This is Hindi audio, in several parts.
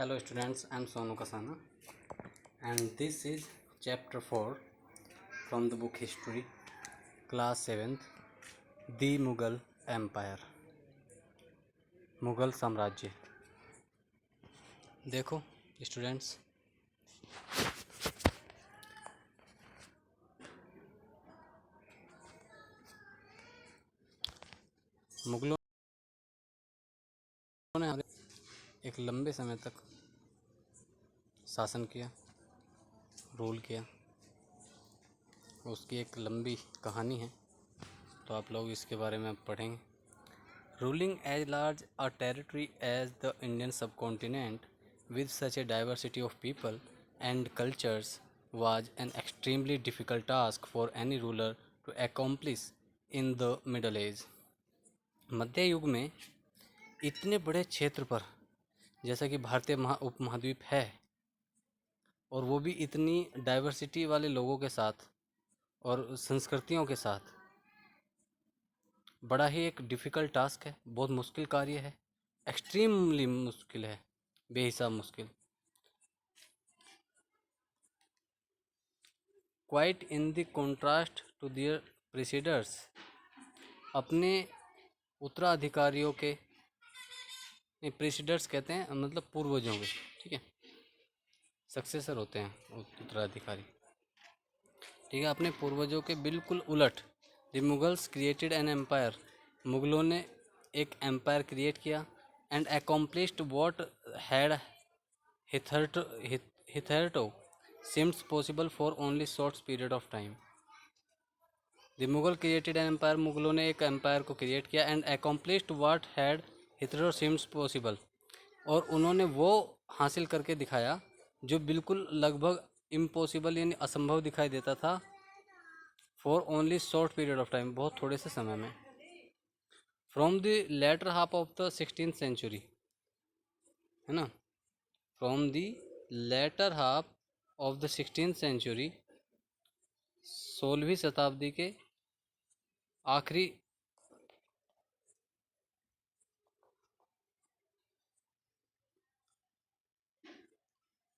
Hello students, I am Sonu Kasana and this is chapter 4 from the book History, class 7th, The Mughal Empire, Mughal साम्राज्य। देखो स्टूडेंट्स, मुग़लों ने एक लंबे समय तक शासन किया, रूल किया। उसकी एक लंबी कहानी है, तो आप लोग इसके बारे में पढ़ेंगे। Ruling as large a territory as the Indian subcontinent with such a diversity of people and cultures was an extremely difficult task for any ruler to accomplish in the Middle Age। मध्य युग में इतने बड़े क्षेत्र पर, जैसा कि भारतीय उपमहाद्वीप है, और वो भी इतनी डाइवर्सिटी वाले लोगों के साथ और संस्कृतियों के साथ, बड़ा ही एक डिफ़िकल्ट टास्क है, बहुत मुश्किल कार्य है, एक्सट्रीमली मुश्किल है, बेहिसाब मुश्किल। Quite in the contrast to their presiders, अपने उत्तराधिकारियों के, प्रेसिडर्स कहते हैं मतलब पूर्वजों के, ठीक है, सक्सेसर होते हैं उत्तराधिकारी, ठीक है, अपने पूर्वजों के बिल्कुल उलट। The Mughals created an empire, मुगलों ने एक एम्पायर क्रिएट किया। And accomplished what had hitherto seems possible for only short period of time। The Mughal created an empire, मुगलों ने एक एम्पायर को क्रिएट किया। And accomplished what had hitherto seems possible, और उन्होंने वो हासिल करके दिखाया जो बिल्कुल लगभग इम्पॉसिबल यानी असंभव दिखाई देता था, for only short period of time, बहुत थोड़े से समय में। From the latter half of the 16th century, है ना, from the latter half of the 16th century, 16वीं शताब्दी के आखिरी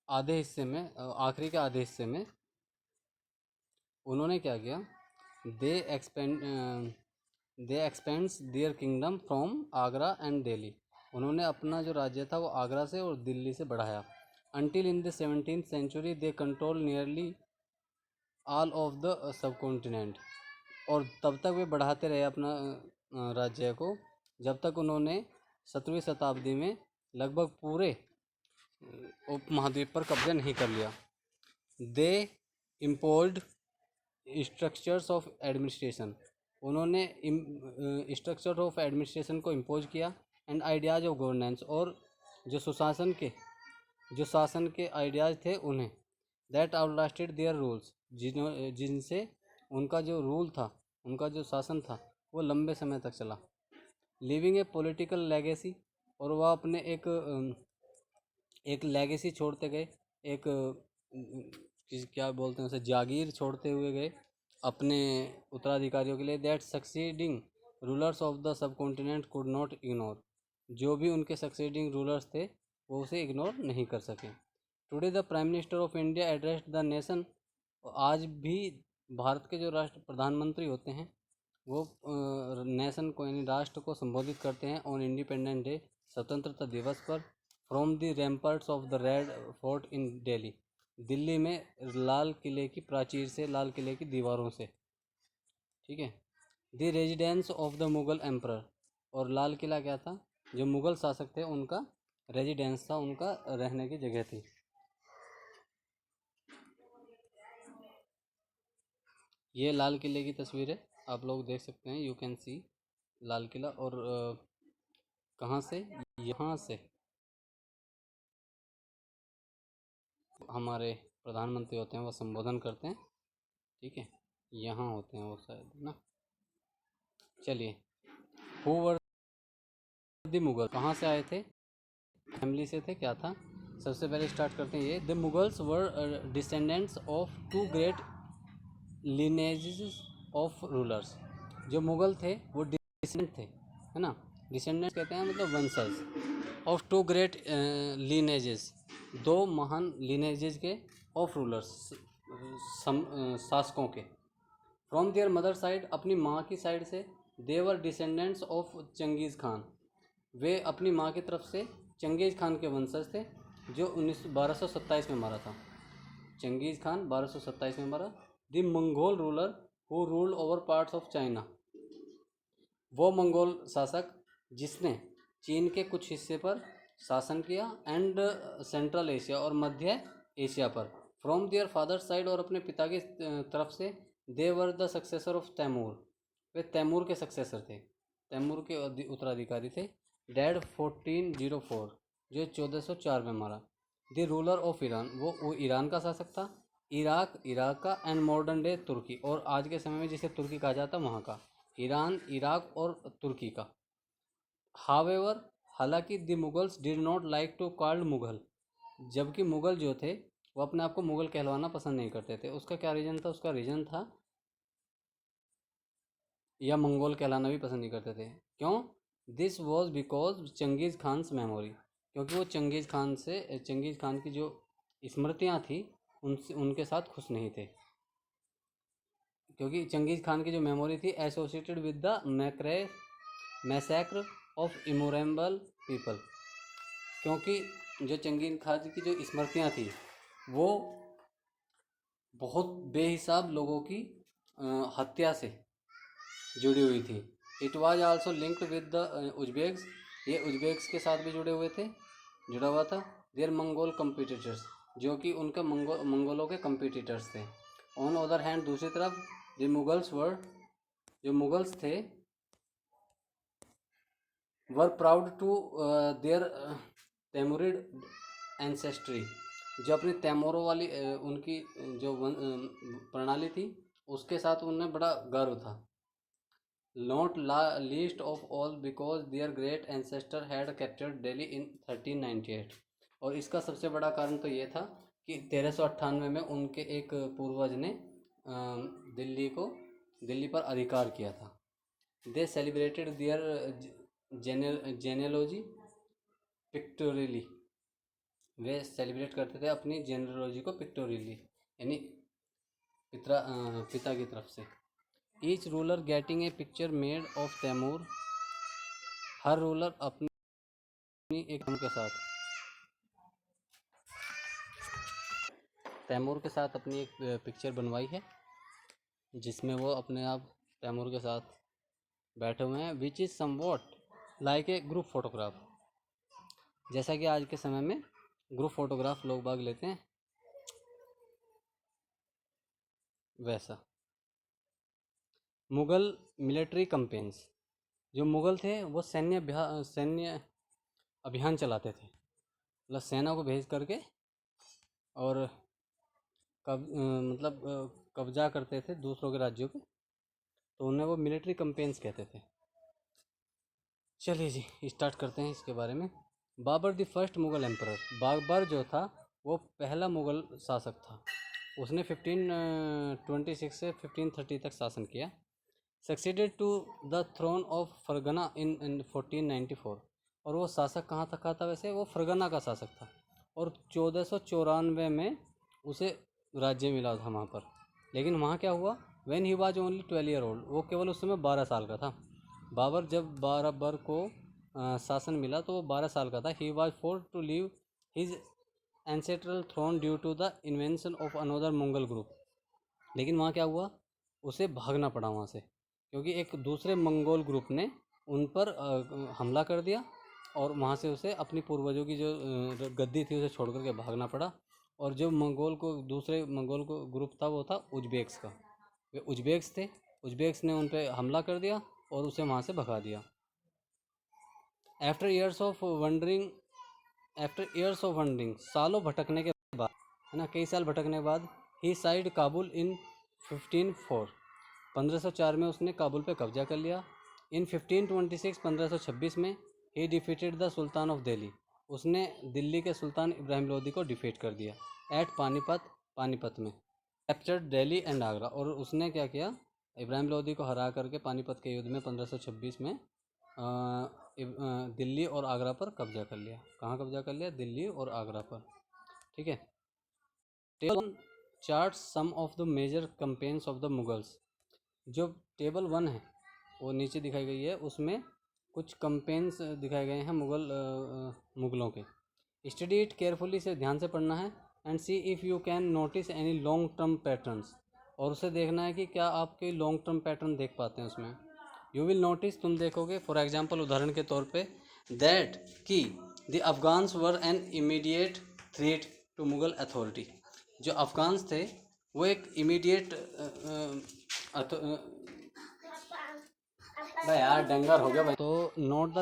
आधे हिस्से में, आखिरी के आधे हिस्से में उन्होंने क्या किया, they expands their kingdom from Agra and Delhi, उन्होंने अपना जो राज्य था वो आगरा से और दिल्ली से बढ़ाया। Until in the 17th century they control nearly all of the subcontinent, और तब तक वे बढ़ाते रहे अपना राज्य को जब तक उन्होंने 17वीं शताब्दी में लगभग पूरे उपमहाद्वीप पर कब्जा नहीं कर लिया। दे इम्पोज्ड स्ट्रक्चर्स ऑफ एडमिनिस्ट्रेशन, उन्होंने स्ट्रक्चर ऑफ एडमिनिस्ट्रेशन को इम्पोज किया। एंड आइडियाज़ ऑफ गवर्नेंस, और जो शासन के आइडियाज़ थे उन्हें। दैट आउटलास्टेड देयर रूल्स, जिनसे उनका जो रूल था, उनका जो शासन था, वो लंबे समय तक चला। लिविंग ए पॉलिटिकल लेगेसी, और वह अपने एक लेगेसी छोड़ते गए, एक क्या बोलते हैं उसे, जागीर छोड़ते हुए गए अपने उत्तराधिकारियों के लिए। That succeeding rulers of the sub continent could not ignore, जो भी उनके सक्सीडिंग रूलर्स थे वो उसे इग्नोर नहीं कर सके। Today the prime minister of India addressed the nation, आज भी भारत के जो राष्ट्र प्रधानमंत्री होते हैं वो नेशन को यानी राष्ट्र को संबोधित करते हैं ऑन इंडिपेंडेंट डे, स्वतंत्रता दिवस पर। From the ramparts of the Red Fort in Delhi, Delhi में लाल किले की प्राचीर से, लाल किले की दीवारों से, ठीक है। The residence of the Mughal emperor, और लाल किला क्या था, जो मुगल शासक थे उनका रेजिडेंस था, उनका रहने की जगह थी। ये लाल किले की तस्वीर है, आप लोग देख सकते हैं, you can see Lal Qila. और कहाँ से, यहाँ से हमारे प्रधानमंत्री होते हैं वो संबोधन करते हैं, ठीक है, यहाँ होते हैं वो शायद ना। चलिए, हु वर द मुगल, कहाँ से आए थे, फैमिली से थे, क्या था। सबसे पहले स्टार्ट करते हैं ये। The Mughals were descendants of two great lineages of rulers, जो मुगल थे वो डिसेंडेंट थे, है ना, डिसेंडेंट कहते हैं मतलब वंशज, ऑफ टू ग्रेट lineages, दो महान lineages के, ऑफ रूलर्स, शासकों के, फ्रॉम देयर मदर साइड, अपनी माँ की साइड से, देवर डिसेंडेंट्स ऑफ चंगेज़ खान, वे अपनी माँ की तरफ से चंगेज़ खान के वंशज थे जो 1227 में मारा था। चंगेज़ खान 1227 में मरा। The Mongol ruler who ruled over parts of China, वो मंगोल शासक जिसने चीन के कुछ हिस्से पर शासन किया, एंड सेंट्रल एशिया, और मध्य एशिया पर, फ्रॉम देयर फादर साइड, और अपने पिता की तरफ से, they were the successor of Timur, वे तैमूर के सक्सेसर थे, तैमूर के उत्तराधिकारी थे। डैड 1404, जो 1404 में मारा। द रूलर ऑफ ईरान, वो ईरान का शासक था, इराक का, एंड मॉडर्न डे तुर्की, और आज के समय में जिसे तुर्की कहा जाता है वहाँ का, ईरान, इराक और तुर्की का। हावेवर, हालांकि the Mughals did not like to called Mughal, जबकि मुगल जो थे वो अपने आप को मुगल कहलवाना पसंद नहीं करते थे। उसका क्या रीज़न था? उसका रीज़न था, या मंगोल कहलाना भी पसंद नहीं करते थे। क्यों? This was because Genghis Khan's memory, क्योंकि वो चंगेज़ खान की जो स्मृतियाँ थी उनसे, उनके साथ खुश नहीं थे, क्योंकि चंगेज़ खान की जो मेमोरी थी associated with the massacre of innumerable people, क्योंकि जो चंगेज़ खान की जो स्मृतियाँ थी वो बहुत बेहिसाब लोगों की हत्या से जुड़ी हुई थी। It was also linked with the Uzbeks, ये उज्बेक्स के साथ भी जुड़ा हुआ था। देयर मंगोल कंपिटिटर्स, जो कि उनके मंगोलों के कंपिटिटर्स थे। ऑन अदर हैंड, दूसरी तरफ, द मुगल्स वर, जो मुगल्स थे, वर प्राउड टू देयर तैमूरिड एंसेस्ट्री, जो अपनी तैमूरों वाली उनकी जो प्रणाली थी उसके साथ उन्हें बड़ा गर्व था। Not least of all because their great ancestor had captured Delhi in 1398, और इसका सबसे बड़ा कारण तो ये था कि 1398 में उनके एक पूर्वज ने दिल्ली पर अधिकार किया था। They celebrated their genealogy pictorially, वे सेलिब्रेट करते थे अपनी जेनेलॉजी को पिक्टोरियली, यानी पिता की तरफ से। Each ruler getting a picture made of Timur, हर रूलर अपनी एक के साथ तैमूर के साथ अपनी एक पिक्चर बनवाई है, जिसमें वो अपने आप तैमूर के साथ बैठे हुए हैं, which is somewhat like a group photograph, जैसा कि आज के समय में ग्रुप फोटोग्राफ लोग बाग लेते हैं वैसा। मुग़ल मिलिट्री कैंपेन्स, जो मुग़ल थे वो सैन्य अभियान चलाते थे, मतलब सेना को भेज करके, और कब्जा करते थे दूसरों के राज्यों पे, तो उन्हें वो मिलिट्री कैंपेन्स कहते थे। चलिए जी स्टार्ट करते हैं इसके बारे में। Babur the first Mughal emperor, Babur जो था वो पहला मुग़ल शासक था, उसने 1526 से 1530 तक शासन किया। Succeeded to the throne of Ferghana in 1494, और वो शासक कहाँ तक था? वैसे वो फरगना का शासक था, और 1494 में उसे राज्य मिला था वहाँ पर। लेकिन वहाँ क्या हुआ? When he was only 12 year old, वो केवल उस समय 12 साल का था। बाबर जब बाबर को शासन मिला तो वो 12 साल का था। He was forced to leave his ancestral throne due to the invention of another Mongol group, लेकिन वहाँ क्या हुआ? उसे भागना पड़ा वहाँ से, क्योंकि एक दूसरे मंगोल ग्रुप ने उन पर हमला कर दिया, और वहाँ से उसे अपनी पूर्वजों की जो गद्दी थी उसे छोड़ करके भागना पड़ा। और जो दूसरे मंगोल को ग्रुप था वो था उज्बेक्स का, वे उज्बेक्स थे, उज्बेक्स ने उन पर हमला कर दिया और उसे वहाँ से भगा दिया। आफ्टर ईयर्स ऑफ वंडरिंग, सालों भटकने के बाद, है ना, कई साल भटकने के बाद, ही साइड काबुल इन 1504 में उसने काबुल पे कब्जा कर लिया। इन 1526 में ही defeated the sultan of Delhi, उसने दिल्ली के सुल्तान इब्राहिम लोदी को डिफीट कर दिया। एट पानीपत में कैप्चर्ड दिल्ली एंड आगरा, और उसने क्या किया? इब्राहिम लोदी को हरा करके पानीपत के युद्ध में 1526 में दिल्ली और आगरा पर कब्जा कर लिया। कहाँ कब्जा कर लिया? दिल्ली और आगरा पर। ठीक है। Table chart some of the major campaigns of the Mughals. जो टेबल 1 है वो नीचे दिखाई गई है, उसमें कुछ कैंपेन्स दिखाए गए हैं मुगलों के। स्टडी इट केयरफुली, से ध्यान से पढ़ना है। And C if you can notice any long term patterns, और उसे देखना है कि क्या आप कोई लॉन्ग टर्म पैटर्न देख पाते हैं उसमें। यू विल नोटिस, तुम देखोगे, फॉर एग्जाम्पल उदाहरण के तौर पे, दैट कि the Afghans were an immediate threat to Mughal authority. जो अफगान्स थे वो एक इमीडिएट भाई यार डंगर हो गया भाई। तो नोट द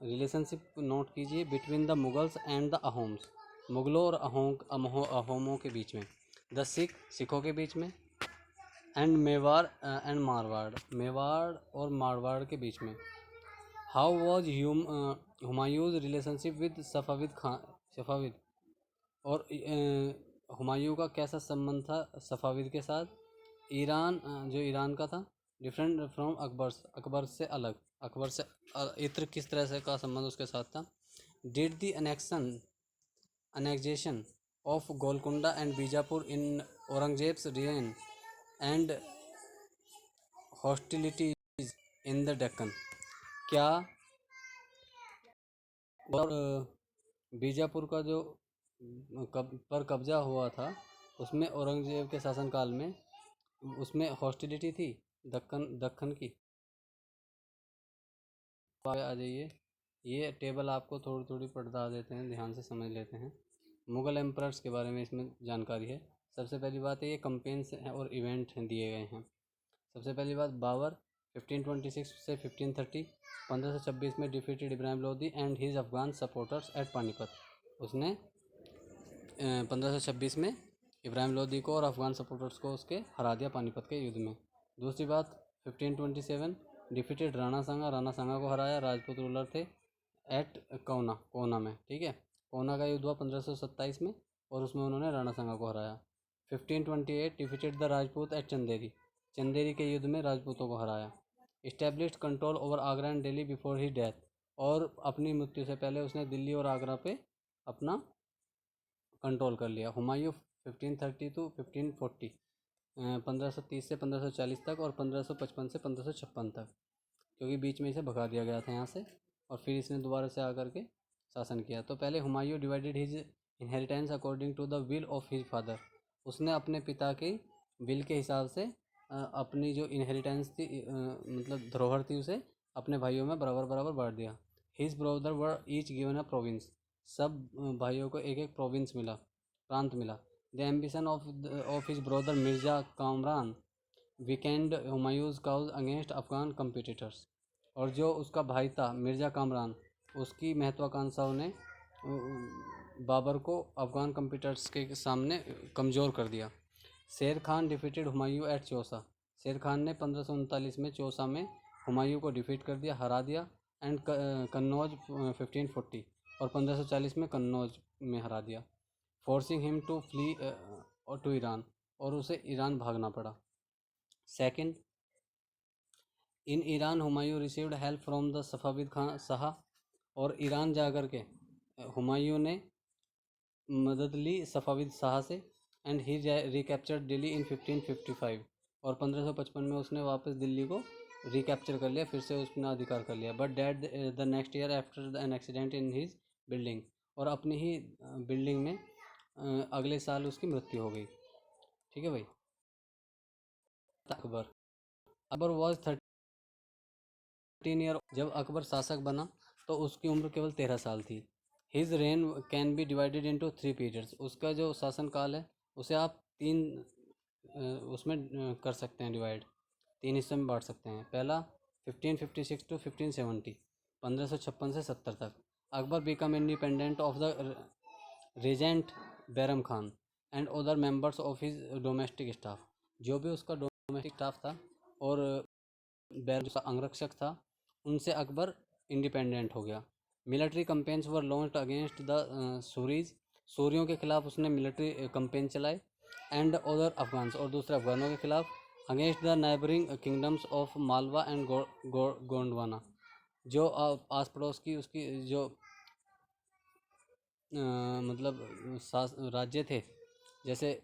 रिलेशनशिप नोट कीजिए between the Mughals and the Ahoms, मुगलों और अहोमों के बीच में। द सिखों के बीच में। एंड मेवाड़ एंड मारवाड़, मेवाड़ और मारवाड़ के बीच में। How was Humayun's relationship with Safavid, और हुमायूं का कैसा संबंध था सफ़ाविद के साथ। ईरान, जो ईरान का था, डिफरेंट फ्रॉम अकबर से अलग, अकबर से इत्र किस तरह से का संबंध उसके साथ था। Did the annexation of Golconda and Bijapur in Aurangzeb's reign and hostilities in the Deccan. क्या और बीजापुर का जो पर कब्जा हुआ था उसमें औरंगजेब के शासनकाल में, उसमें हॉस्टिलिटी थी दक्कन की। आ जाइए, ये टेबल आपको थोड़ी थोड़ी पढ़ा देते हैं, ध्यान से समझ लेते हैं। मुग़ल एम्परर्स के बारे में इसमें जानकारी है। सबसे पहली बात है, ये कंपेन्स हैं और इवेंट हैं दिए गए हैं। सबसे पहली बात, बाबर 1526 से 1530, 1526 में defeated Ibrahim Lodi and his Afghan supporters at Panipat. उसने 1526 में इब्राहिम लोदी को और अफगान सपोर्टर्स को उसके हरा दिया पानीपत के युद्ध में। दूसरी बात, 1527 डिफीटेड राणा सांगा को हराया, राजपूत रूलर थे, एट कोना में। ठीक है, कोना का युद्ध हुआ 1527 में और उसमें उन्होंने राणा सांगा को हराया। 1528 defeated the Rajput at Chanderi के युद्ध में राजपूतों को हराया। Established control over Agra and Delhi before he death, और अपनी मृत्यु से पहले उसने दिल्ली और आगरा पे अपना कंट्रोल कर लिया। हुमायूं 1530 to 1540, 1530 से 1540 तक, और 1555 से 1556 तक, क्योंकि बीच में इसे भगा दिया गया था यहाँ से, और फिर इसने दोबारा से आकर के शासन किया। तो पहले Humayun divided his inheritance according to the will of his father. उसने अपने पिता के विल के हिसाब से अपनी जो इनहेरिटेंस थी, मतलब धरोहर थी, उसे अपने भाइयों में बराबर बराबर बांट दिया। His brother were each given a province, सब भाइयों को एक एक प्रोविंस मिला, प्रांत मिला। The ambition of his brother Mirza Kamran weakened Humayun's cause against Afghan competitors, और जो उसका भाई था मिर्जा कामरान, उसकी महत्वाकांक्षाओं ने बाबर को अफगान कम्पिटिटर्स के सामने कमज़ोर कर दिया। शेर खान डिफीटेड हुमायूं एट चौसा, शेर खान ने 1539 में चौसा में हुमायूं को डिफीट कर दिया, हरा दिया। एंड कन्नौज 1540, और 1540 में कन्नौज में हरा दिया। फोर्सिंग हिम टू फ्ली और टू ईरान, और उसे ईरान भागना पड़ा। Second, in Iran Humayun received help from the Safavid Khan Shah, और ईरान जाकर के हुमायूं ने मदद ली सफ़ाविद शाह से। एंड ही रिकैप्चर्ड दिल्ली इन 1555, और 1555 में उसने वापस दिल्ली को रिकैप्चर कर लिया, फिर से उसने अधिकार कर लिया। But that the next year after an accident in his building, और अपनी ही बिल्डिंग में अगले साल उसकी मृत्यु हो गई। ठीक है भाई। अकबर वॉज 13 ईयर, जब अकबर शासक बना तो उसकी उम्र केवल 13 साल थी। His rain can be divided into 3 periods, उसका जो शासनकाल है उसे आप उसमें कर सकते हैं डिवाइड, 3 हिस्सों में बांट सकते हैं। पहला 1556 to 1570, 1556 से 70 तक। Akbar became independent of the regent Bairam Khan and other members of his domestic staff, जो भी उसका डोमेस्टिक स्टाफ था और बैरम अंगरक्षक था, उनसे अकबर इंडिपेंडेंट हो गया। Military campaigns were launched against the Suris, सूरियों के खिलाफ उसने मिलिट्री कंपेन चलाए। एंड अदर अफगान्स, और दूसरे अफगानों के खिलाफ। Against the neighbouring kingdoms of Malwa and Gondwana, जो आस पड़ोस की उसकी जो मतलब राज्य थे, जैसे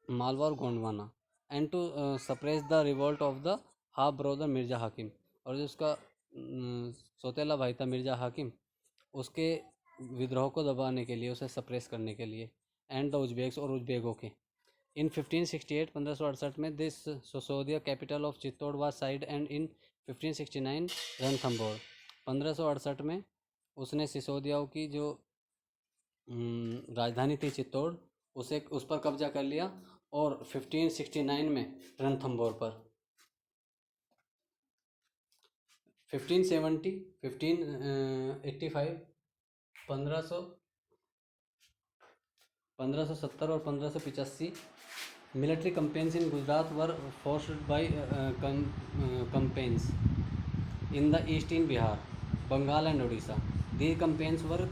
मालवा और Gondwana, and to suppress the revolt of the half brother Mirza Hakim, और जो उसका सौतेला भाई था मिर्जा हाकिम, उसके विद्रोह को दबाने के लिए, उसे सप्रेस करने के लिए, एंड द उज्बेक्स और उज्बेकों के। इन 1568 1568 में this Sisodia capital of Chittor was sieged, and in 1569 Ranthambore. 1568 में उसने सिसोदियाओं की जो राजधानी थी चित्तौड़, उस पर कब्जा कर लिया, और 1569 में रणथंभौर पर 1570 1585 1500 1570 और 1585 military companies in Gujarat were forced by companies in the east in Bihar, Bengal and Odisha. These campaigns were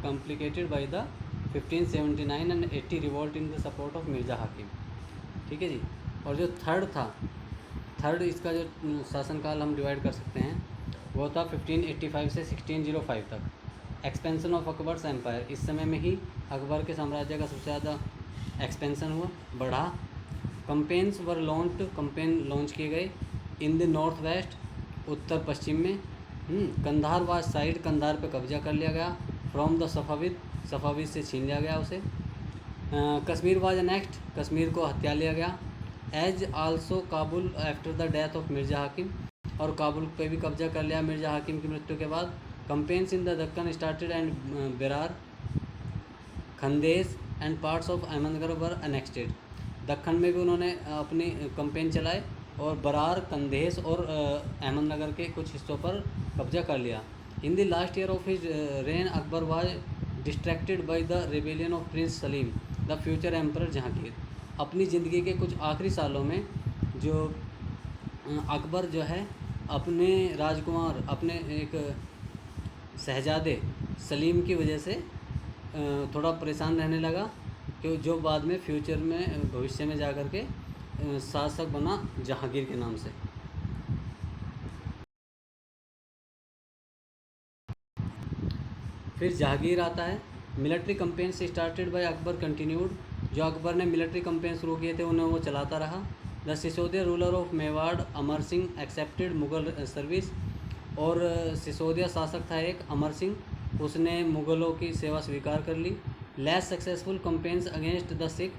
complicated by the 1579 and 80 revolt in the support of Mirza हाकिम। ठीक है जी। और जो थर्ड इसका जो शासनकाल हम डिवाइड कर सकते हैं, वो था 1585 से 1605 तक। एक्सपेंशन ऑफ अकबर्स एम्पायर, इस समय में ही अकबर के साम्राज्य का सबसे ज़्यादा एक्सपेंशन हुआ, बढ़ा। कंपेन्स वर लॉन्च, कंपेन लॉन्च किए गए इन द नॉर्थ वेस्ट, उत्तर पश्चिम में। कंधार वाज साइड, कंधार पे कब्जा कर लिया गया। फ्रॉम द सफ़ाविद, सफ़ाविद से छीन लिया गया उसे। कश्मीर वाज नेक्स्ट, कश्मीर को हत्या लिया गया। As also Kabul after the death of Mirza Hakim, और काबुल पे भी कब्जा कर लिया मिर्ज़ा हाकिम की मृत्यु के बाद। Campaigns in the Deccan started and Berar, Khandesh and parts of Ahmadnagar were annexed. Deccan में भी उन्होंने अपनी कंपेन चलाए, और बरार, कंदेश और अहमदनगर के कुछ हिस्सों पर कब्जा कर लिया। इन the last year of his rain Akbar was distracted by the rebellion of Prince Salim the future emperor Jahangir. अपनी ज़िंदगी के कुछ आखिरी सालों में जो अकबर जो है अपने राजकुमार, अपने एक शहजादे सलीम की वजह से थोड़ा परेशान रहने लगा, कि जो बाद में फ्यूचर में भविष्य में जा कर के शासक बना जहांगीर के नाम से। फिर जहांगीर आता है। Military companies started by Akbar continued, जो अकबर ने मिलिट्री कंपेन शुरू किए थे उन्हें वो चलाता रहा। The Sisodia ruler of Mewar Amar Singh accepted Mughal service, और सिसोदिया शासक था एक अमर सिंह, उसने मुग़लों की सेवा स्वीकार कर ली। Less successful campaigns against the Sikh,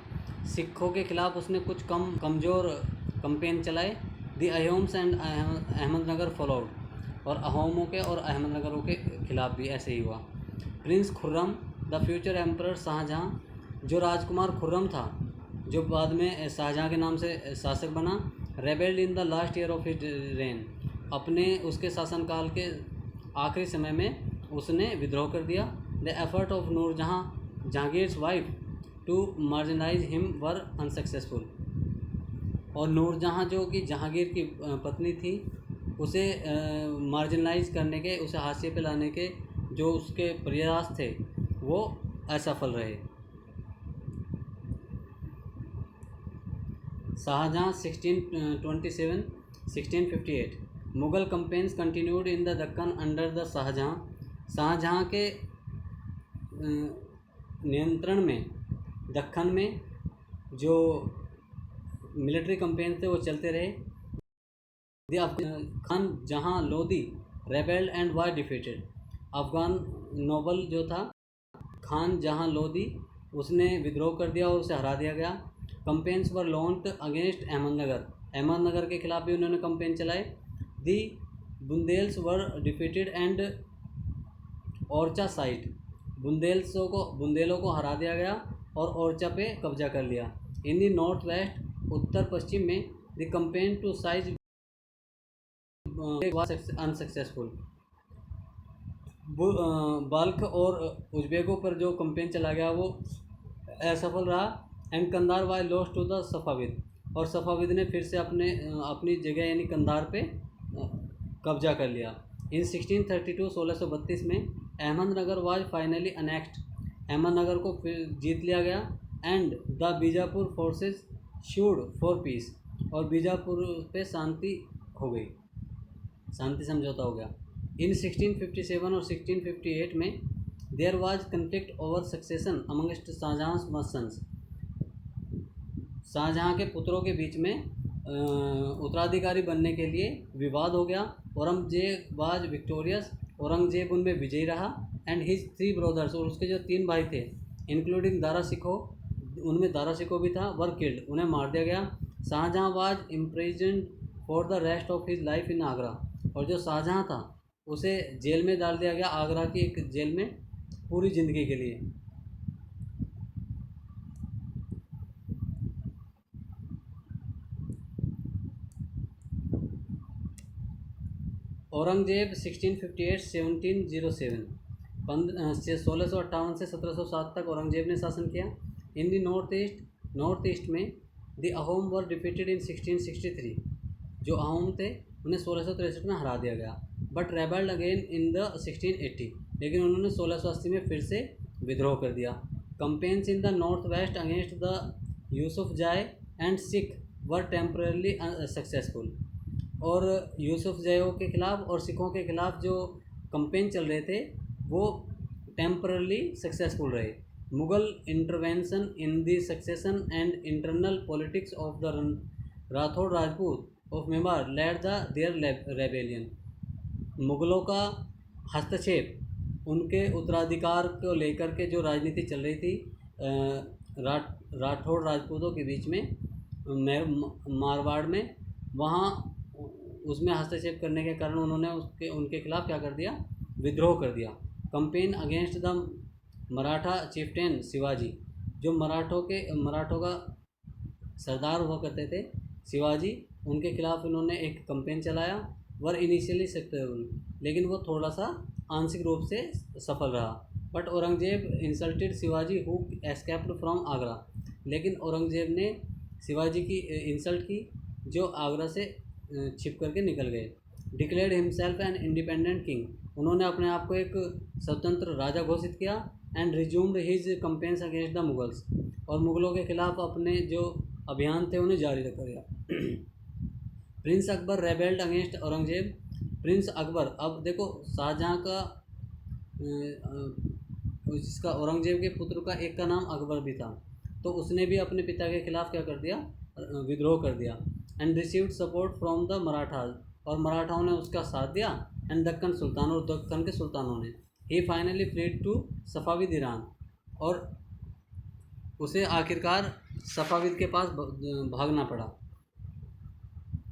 सिखों के खिलाफ उसने कुछ कमज़ोर कंपेन चलाए। The Ahoms and Ahmadnagar followed, और अहोमों के और अहमदनगरों के खिलाफ भी ऐसे ही हुआ। Prince Khurram the future emperor Shahjahan, जो राजकुमार खुर्रम था, जो बाद में शाहजहाँ के नाम से शासक बना। Rebelled in the last year of his reign, अपने उसके शासनकाल के आखिरी समय में उसने विद्रोह कर दिया। The effort of Nurjahan Jahangir's wife to marginalise him were unsuccessful, और नूरजहाँ जो कि जहांगीर की पत्नी थी, उसे मार्जिनलाइज करने के, उसे हाशिए पे लाने के जो उसके प्रयास थे वो असफल रहे। Shahjahan 1627 1658, Mughal campaigns continued in the Deccan under the Shahjahan, Shahjahan के नियंत्रण में दक्कन में जो मिलिट्री कंपेन थे वो चलते रहे। Khan Jahan Lodi rebelled and was defeated, Afghan noble जो था खान जहाँ लोदी, उसने विद्रोह कर दिया और उसे हरा दिया गया। Campaigns were launched against Ahmadnagar, Ahmadnagar के खिलाफ भी उन्होंने कंपेन चलाए। The Bundelas were defeated and Orchha sieged, बुंदेलों को हरा दिया गया और ओरछा पे कब्जा कर लिया। इन दी नॉर्थ वेस्ट, उत्तर पश्चिम में the campaign to seize unsuccessful, Balkh और उज्बेकों पर जो कंपेन चला गया वो असफल रहा। And Kandahar was lost to the Safavid, और सफ़ाविद ने फिर से अपनी जगह यानी कंधार पे कब्जा कर लिया। इन 1632 1632 में Ahmednagar was finally annexed, Ahmednagar को फिर जीत लिया गया। And the Bijapur forces should for piece, और बीजापुर पे शांति हो गई, शांति समझौता हो गया। इन 1657 और 1658 में there was conflict over succession amongst Shahjahan sons. Shahjahan के पुत्रों के बीच में उत्तराधिकारी बनने के लिए विवाद हो गया। औरंगजेब वाज विक्टोरियस, औरंगजेब उनमें विजयी रहा। एंड हिज 3 ब्रदर्स, और उसके जो 3 भाई थे इंक्लूडिंग दारा शिकोह, उनमें दारा शिकोह भी था, वर किल्ड, उन्हें मार दिया गया। Shahjahan was imprisoned for the rest of his life in Agra, और जो शाहजहां था उसे जेल में डाल दिया गया, आगरा की एक जेल में, पूरी ज़िंदगी के लिए। औरंगजेब 1658-1707, 1658 से 1707 तक औरंगजेब ने शासन किया। इन दी नॉर्थ ईस्ट में द अहोम वर डिफीटेड इन 1663, जो अहोम थे उन्हें 1663 में हरा दिया गया। बट रेबल्ड अगेन इन द 1680, लेकिन उन्होंने 1680 में फिर से विद्रोह कर दिया। Campaigns in the north west against the Yusufzai and Sikh were temporarily successful, और यूसुफ जयों के ख़िलाफ़ और सिखों के ख़िलाफ़ जो कंपेन चल रहे थे वो टेम्परली सक्सेसफुल रहे। Mughal intervention in the succession and internal politics of the Rathore Rajput of Mewar led the their rebellion. मुग़लों का हस्तक्षेप उनके उत्तराधिकार को लेकर के जो राजनीति चल रही थी राठौड़ राजपूतों के बीच में मारवाड़ में, वहाँ उसमें हस्तक्षेप करने के कारण उन्होंने उनके खिलाफ़ क्या कर दिया, विद्रोह कर दिया। Campaign against the Maratha chieftain Shivaji, जो मराठों का सरदार हुआ करते थे शिवाजी, उनके खिलाफ़ इन्होंने एक कंपेन चलाया। वर इनिशियली सक्सेसफुल, लेकिन वो थोड़ा सा आंशिक रूप से सफल रहा। But Aurangzeb insulted Shivaji who escaped from Agra, लेकिन औरंगजेब ने शिवाजी की इंसल्ट की जो आगरा से छिप करके निकल गए। Declared himself an independent king, उन्होंने अपने आप को एक स्वतंत्र राजा घोषित किया। And resumed his companies against the Mughals, और मुग़लों के खिलाफ अपने जो अभियान थे उन्हें जारी रखा गया। Prince Akbar rebelled against Aurangzeb. Prince Akbar, अब देखो शाहजहां का जिसका औरंगजेब के पुत्र का एक का नाम अकबर भी था, तो उसने भी अपने पिता के खिलाफ क्या कर दिया, विद्रोह कर दिया। And received support from the Marathas, और मराठाओं ने उसका साथ दिया। एंड दक्कन सुल्तान, और दक्कन के सुल्तानों ने। He finally fled to Safavid Iran, और उसे आखिरकार सफाविद के पास भागना पड़ा।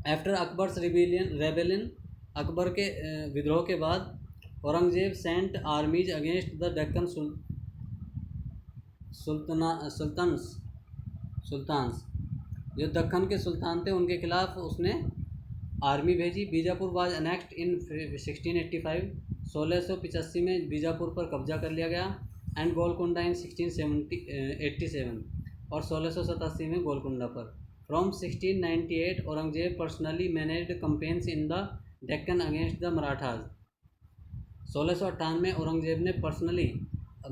आफ्टर अकबर्स रेबेलियन, अकबर के विद्रोह के बाद Aurangzeb sent armies against the Deccan sultans, जो दक्कन के सुल्तान थे उनके खिलाफ उसने आर्मी भेजी। बीजापुर वाज अनेक्ट इन 1685, 1685 में बीजापुर पर कब्जा कर लिया गया। एंड गोलकुंडा इन 1687, और 1687 में गोलकुंडा पर। From 1698 Aurangzeb personally managed companies in the Deccan against the Marathas. 1698 में औरंगजेब ने पर्सनली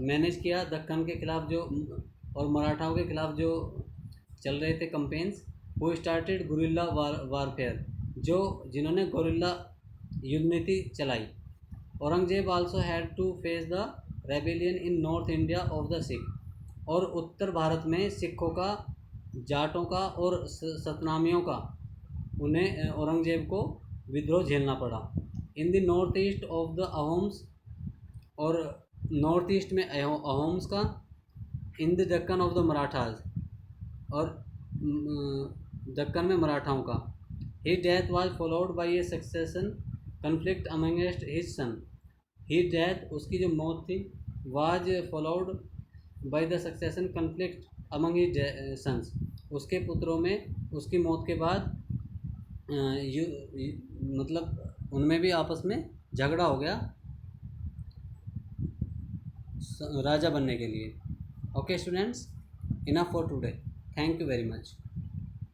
मैनेज किया दक्कन के खिलाफ जो और मराठाओं के खिलाफ जो चल रहे थे कंपेन्स। वो स्टार्टेड गुरिल्ला वारफेयर, जिन्होंने गुरिल्ला युद्ध नीति चलाई। Aurangzeb also had to face the rebellion in North India of the Sikh, और उत्तर भारत में सिखों का, जाटों का और सतनामियों का उन्हें औरंगजेब को विद्रोह झेलना पड़ा। In the North East of the Ahoms, और नॉर्थ ईस्ट में अहोम्स का। In the Deccan of the Marathas, और दक्कन में मराठाओं का। His death was followed by a succession conflict amongst his son. His death, उसकी जो मौत थी, was followed by the succession conflict among his sons, उसके पुत्रों में उसकी मौत के बाद मतलब उनमें भी आपस में झगड़ा हो गया राजा बनने के लिए। Okay students, enough for today, thank you very much.